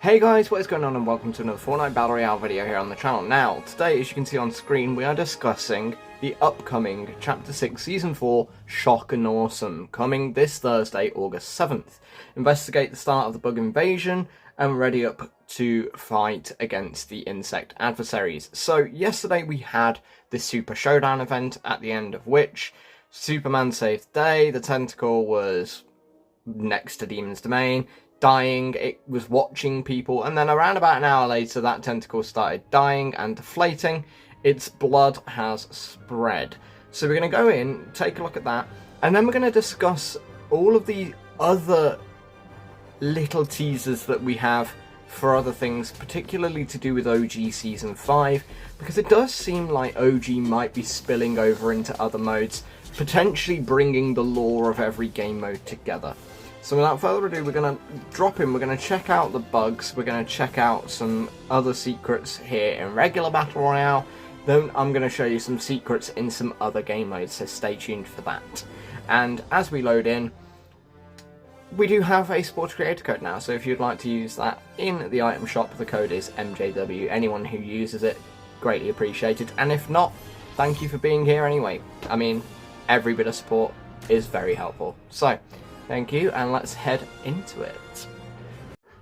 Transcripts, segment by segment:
Hey guys, what is going on and welcome to another Fortnite Battle Royale video here on the channel. Now, today as you can see on screen, we are discussing the upcoming Chapter 6 Season 4 Shock and Awesome, coming this Thursday, August 7th. Investigate the start of the bug invasion and ready up to fight against the insect adversaries. So, yesterday we had this Super Showdown event, at the end of which Superman saved the day, the Tentacle was next to Demon's Domain, dying, it was watching people, and then around about an hour later that tentacle started dying and deflating. Its blood has spread. So we're going to go in, take a look at that, and then we're going to discuss all of the other little teasers that we have for other things, particularly to do with OG Season 5, because it does seem like OG might be spilling over into other modes, potentially bringing the lore of every game mode together. So without further ado, we're going to drop in, we're going to check out the bugs, we're going to check out some other secrets here in regular Battle Royale, then I'm going to show you some secrets in some other game modes, so stay tuned for that. And as we load in, we do have a Sports Creator Code now, so if you'd like to use that in the item shop, the code is MJW. Anyone who uses it, greatly appreciated, and if not, thank you for being here anyway. I mean, every bit of support is very helpful. So, thank you, and let's head into it.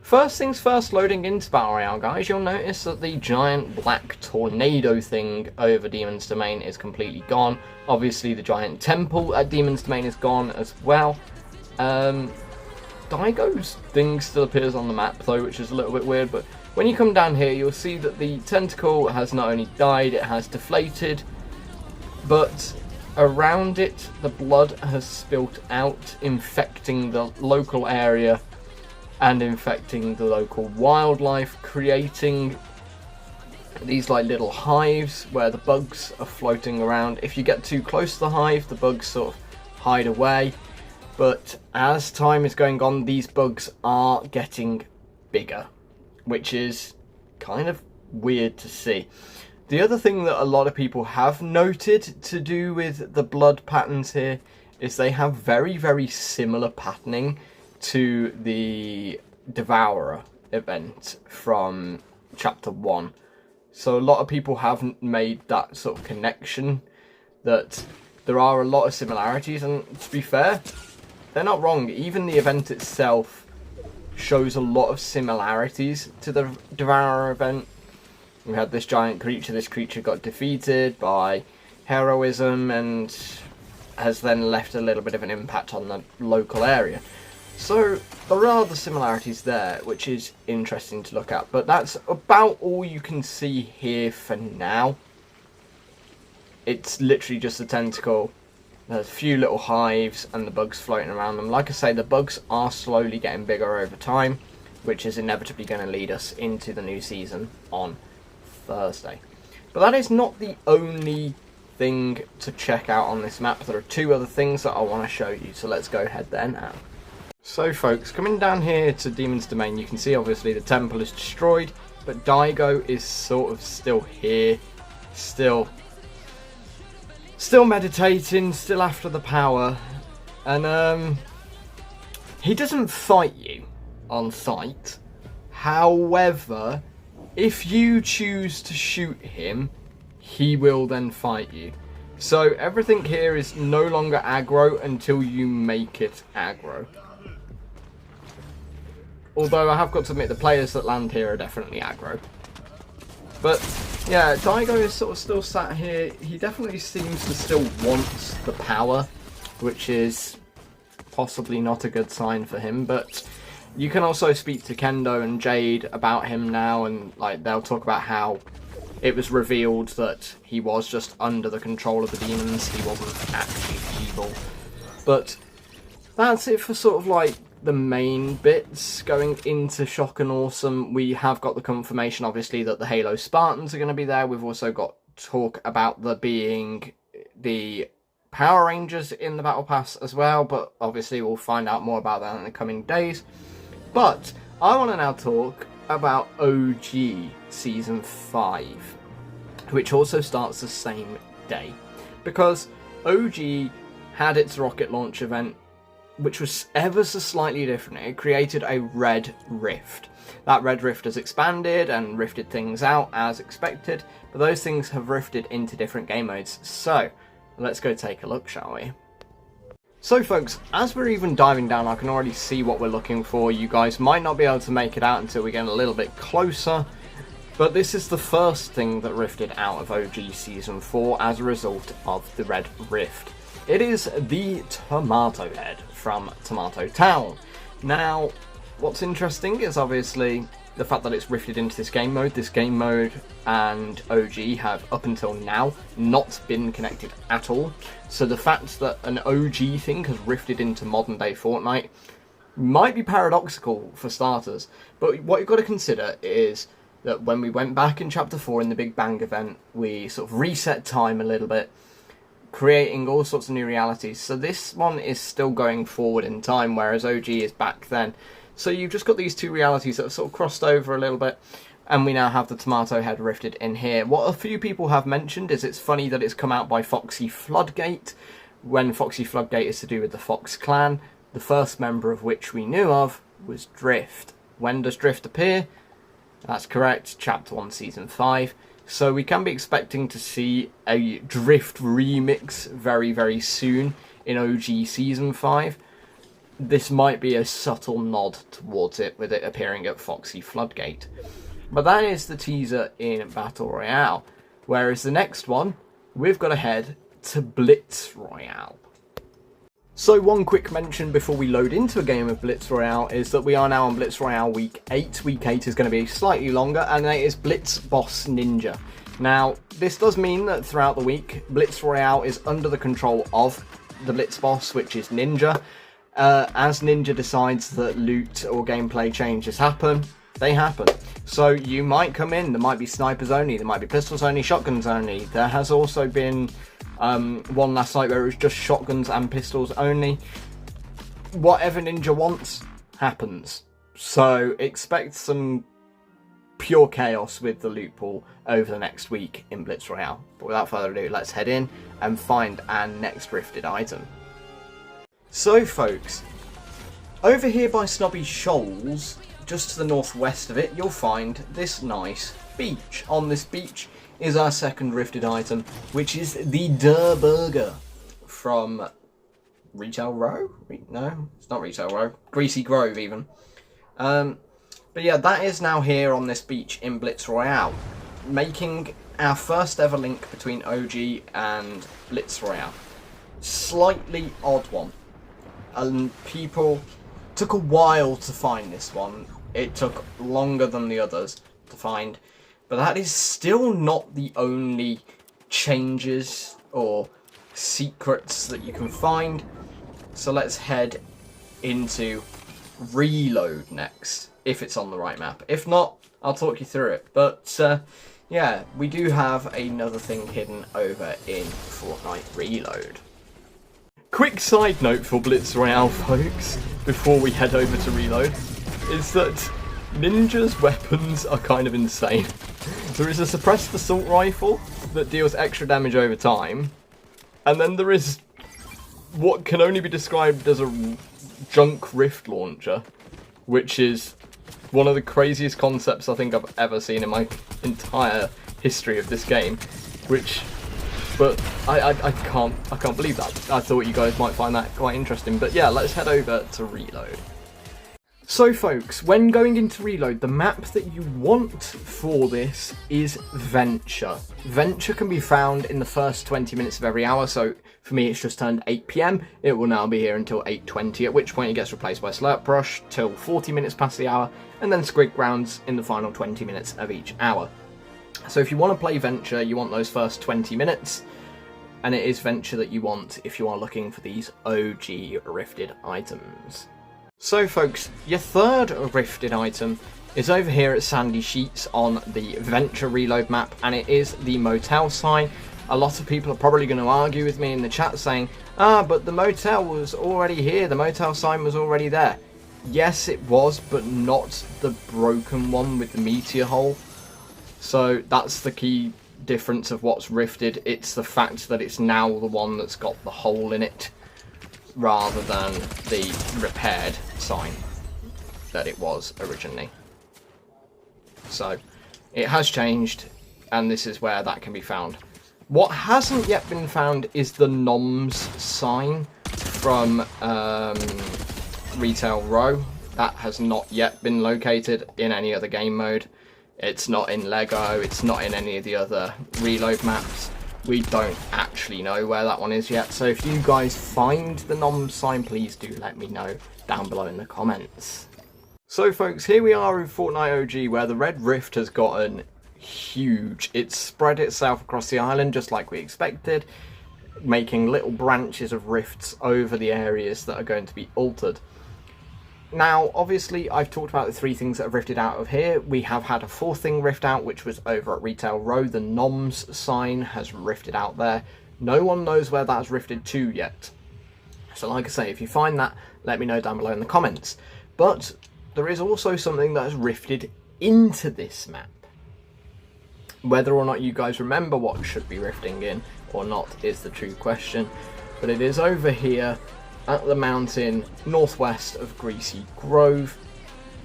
First things first, loading into Battle Royale, guys, you'll notice that the giant black tornado thing over Demon's Domain is completely gone. Obviously, the giant temple at Demon's Domain is gone as well. Daigo's thing still appears on the map, though, which is a little bit weird, but when you come down here, you'll see that the tentacle has not only died, it has deflated, but around it, the blood has spilt out, infecting the local area and infecting the local wildlife, creating these like little hives where the bugs are floating around. If you get too close to the hive, the bugs sort of hide away. But as time is going on, these bugs are getting bigger, which is kind of weird to see. The other thing that a lot of people have noted to do with the blood patterns here is they have very, very similar patterning to the Devourer event from Chapter 1. So a lot of people have made that sort of connection, that there are a lot of similarities, and to be fair, they're not wrong. Even the event itself shows a lot of similarities to the Devourer event. We had this giant creature, this creature got defeated by heroism and has then left a little bit of an impact on the local area. So there are the similarities there, which is interesting to look at, but that's about all you can see here for now. It's literally just a tentacle, there's a few little hives and the bugs floating around them. Like I say, the bugs are slowly getting bigger over time, which is inevitably going to lead us into the new season on Thursday. But that is not the only thing to check out on this map. There are two other things that I want to show you, so let's go ahead there now. So folks, coming down here to Demon's Domain, you can see obviously the temple is destroyed, but Daigo is sort of still here, still meditating, still after the power, and he doesn't fight you on sight. However, if you choose to shoot him, he will then fight you. So everything here is no longer aggro until you make it aggro. Although I have got to admit, the players that land here are definitely aggro. But yeah, Daigo is sort of still sat here. He definitely seems to still want the power, which is possibly not a good sign for him, but you can also speak to Kendo and Jade about him now, and like they'll talk about how it was revealed that he was just under the control of the demons, he wasn't actually evil. But that's it for sort of like the main bits. Going into Shock and Awesome, we have got the confirmation obviously that the Halo Spartans are going to be there. We've also got talk about there being the Power Rangers in the Battle Pass as well, but obviously we'll find out more about that in the coming days. But I want to now talk about OG Season 5, which also starts the same day, because OG had its rocket launch event which was ever so slightly different. It created a red rift. That red rift has expanded and rifted things out as expected, but those things have rifted into different game modes. So, let's go take a look, shall we? So folks, as we're even diving down, I can already see what we're looking for. You guys might not be able to make it out until we get a little bit closer, but this is the first thing that rifted out of OG Season 4 as a result of the red rift. It is the Tomatohead from Tomato Town. Now, what's interesting is obviously the fact that it's rifted into this game mode. This game mode and OG have, up until now, not been connected at all. So the fact that an OG thing has rifted into modern day Fortnite might be paradoxical for starters. But what you've got to consider is that when we went back in Chapter 4 in the Big Bang event, we sort of reset time a little bit, creating all sorts of new realities. So this one is still going forward in time, whereas OG is back then. So you've just got these two realities that have sort of crossed over a little bit, and we now have the Tomatohead rifted in here. What a few people have mentioned is it's funny that it's come out by Foxy Floodgate, when Foxy Floodgate is to do with the Fox clan, the first member of which we knew of was Drift. When does Drift appear? That's correct, Chapter 1, Season 5. So we can be expecting to see a Drift remix very, very soon in OG Season 5. This might be a subtle nod towards it, with it appearing at Foxy Floodgate. But that is the teaser in Battle Royale. Whereas the next one, we've got to head to Blitz Royale. So one quick mention before we load into a game of Blitz Royale is that we are now on Blitz Royale Week 8. Week 8 is going to be slightly longer, and it is Blitz Boss Ninja. Now, this does mean that throughout the week, Blitz Royale is under the control of the Blitz Boss, which is Ninja. As Ninja decides that loot or gameplay changes happen, they happen. So you might come in, there might be snipers only, there might be pistols only, shotguns only. There has also been one last night where it was just shotguns and pistols only. Whatever Ninja wants, happens. So expect some pure chaos with the loot pool over the next week in Blitz Royale. But without further ado, let's head in and find our next rifted item. So folks, over here by Snobby Shoals, just to the northwest of it, you'll find this nice beach. On this beach is our second rifted item, which is the Durr burger from Retail Row? No, it's not Retail Row. Greasy Grove even. But yeah, that is now here on this beach in Blitz Royale, making our first ever link between OG and Blitz Royale. Slightly odd one. And people took a while to find this one. It took longer than the others to find. But that is still not the only changes or secrets that you can find. So let's head into Reload next, if it's on the right map. If not, I'll talk you through it. But yeah, we do have another thing hidden over in Fortnite Reload. Quick side note for Blitz Royale, folks, before we head over to Reload, is that Ninja's weapons are kind of insane. There is a suppressed assault rifle that deals extra damage over time, and then there is what can only be described as a junk rift launcher, which is one of the craziest concepts I think I've ever seen in my entire history of this game, but I can't believe that. I thought you guys might find that quite interesting. But yeah, let's head over to Reload. So folks, when going into Reload, the map that you want for this is Venture. Venture can be found in the first 20 minutes of every hour, so for me it's just turned 8 PM. It will now be here until 8:20, at which point it gets replaced by Slurp Rush till 40 minutes past the hour, and then Squig Grounds in the final 20 minutes of each hour. So if you want to play Venture, you want those first 20 minutes, and it is Venture that you want if you are looking for these OG rifted items. So folks, your third rifted item is over here at Sandy Sheets on the Venture Reload map, and it is the Motel sign. A lot of people are probably going to argue with me in the chat saying, but the Motel was already here, the Motel sign was already there. Yes, it was, but not the broken one with the meteor hole. So that's the key difference of what's rifted. It's the fact that it's now the one that's got the hole in it. rather than the repaired sign that it was originally. So it has changed, and this is where that can be found. What hasn't yet been found is the NOMS sign from Retail Row. That has not yet been located in any other game mode. It's not in LEGO, it's not in any of the other reload maps. We don't actually know where that one is yet, so if you guys find the NOMS sign, please do let me know down below in the comments. So folks, here we are in Fortnite OG, where the Red Rift has gotten huge. It's spread itself across the island just like we expected, making little branches of rifts over the areas that are going to be altered. Now, obviously, I've talked about the 3 things that have rifted out of here. We have had a 4th thing rift out, which was over at Retail Row. The NOMS sign has rifted out there. No one knows where that has rifted to yet. So like I say, if you find that, let me know down below in the comments. But there is also something that has rifted into this map. Whether or not you guys remember what should be rifting in or not is the true question. But it is over here at the mountain northwest of Greasy Grove,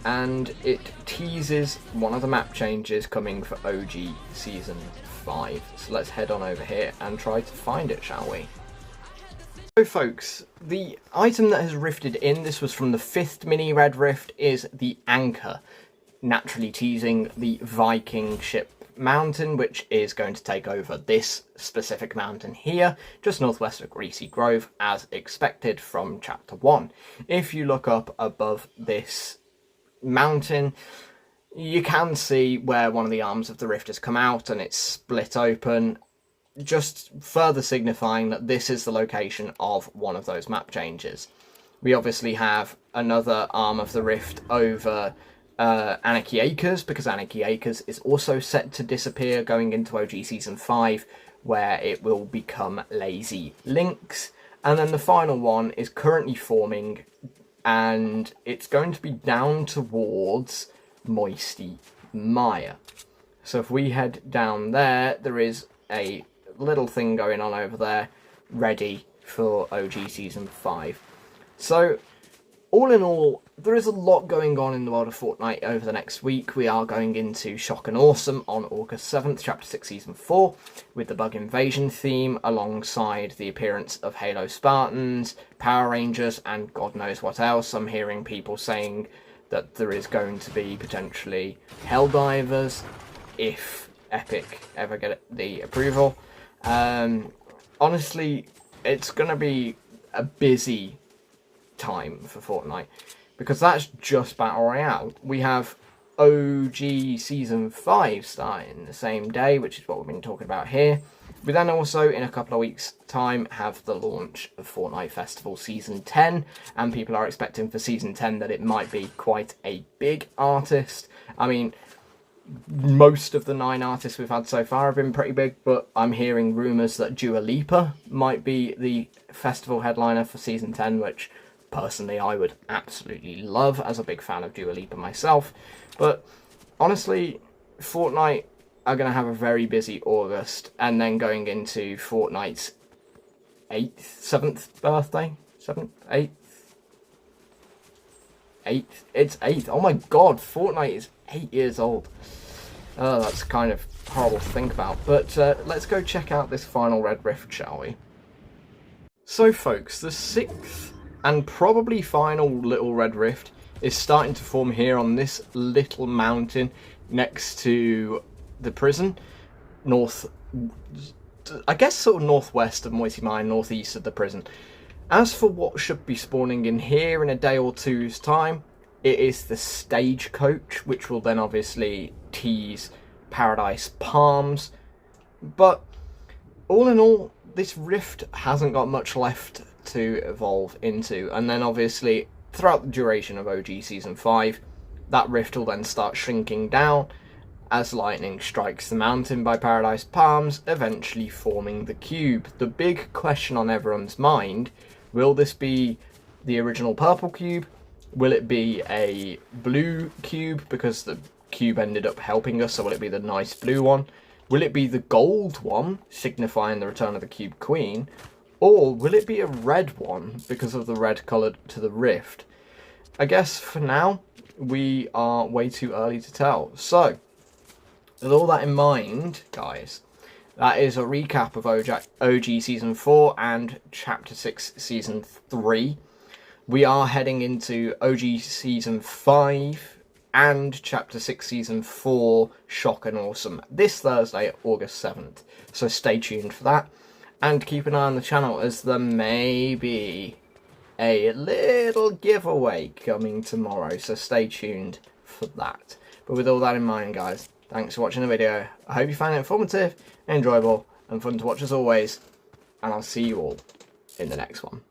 and it teases one of the map changes coming for OG Season 5. So let's head on over here and try to find it, shall we? So folks, the item that has rifted in, this was from the 5th mini Red Rift, is the anchor, naturally teasing the Viking ship mountain, which is going to take over this specific mountain here, just northwest of Greasy Grove, as expected from Chapter 1. If you look up above this mountain, you can see where one of the arms of the rift has come out and it's split open, just further signifying that this is the location of one of those map changes. We obviously have another arm of the rift over Anarchy Acres, because Anarchy Acres is also set to disappear going into OG Season 5, where it will become Lazy Links. And then the final one is currently forming, and it's going to be down towards Moisty Mire. So if we head down there, there is a little thing going on over there, ready for OG Season 5. So all in all, there is a lot going on in the world of Fortnite over the next week. We are going into Shock and Awesome on August 7th, Chapter 6, Season 4, with the Bug Invasion theme, alongside the appearance of Halo Spartans, Power Rangers, and God knows what else. I'm hearing people saying that there is going to be potentially Helldivers, if Epic ever get the approval. Honestly, it's going to be a busy time for Fortnite, because that's just Battle Royale. We have OG Season 5 starting the same day, which is what we've been talking about here. We then also, in a couple of weeks' time, have the launch of Fortnite Festival Season 10, and people are expecting for Season 10 that it might be quite a big artist. I mean, most of the 9 artists we've had so far have been pretty big, but I'm hearing rumours that Dua Lipa might be the festival headliner for Season 10, which personally I would absolutely love, as a big fan of Dua Lipa myself. But honestly, Fortnite are going to have a very busy August, and then going into Fortnite's 7th birthday? 7th? 8th? 8th? It's 8th. Oh my god, Fortnite is 8 years old. That's kind of horrible to think about. But let's go check out this final Red Rift, shall we? So folks, the 6th and probably final little Red Rift is starting to form here on this little mountain next to the prison, I guess sort of northwest of Moisty Mire, northeast of the prison. As for what should be spawning in here in a day or two's time, it is the Stagecoach, which will then obviously tease Paradise Palms. But all in all, this rift hasn't got much left to evolve into, and then obviously throughout the duration of OG Season 5, that rift will then start shrinking down as lightning strikes the mountain by Paradise Palms, eventually forming the cube. The big question on everyone's mind, will this be the original purple cube? Will it be a blue cube because the cube ended up helping us, so will it be the nice blue one? Will it be the gold one, signifying the return of the Cube Queen? Or will it be a red one because of the red colour to the rift? I guess for now, we are way too early to tell. So, with all that in mind, guys, that is a recap of OG Season 4 and Chapter 6 Season 3. We are heading into OG Season 5 and Chapter 6 Season 4 Shock and Awesome this Thursday, August 7th. So stay tuned for that. And keep an eye on the channel as there may be a little giveaway coming tomorrow. So stay tuned for that. But with all that in mind, guys, thanks for watching the video. I hope you found it informative, enjoyable, and fun to watch as always. And I'll see you all in the next one.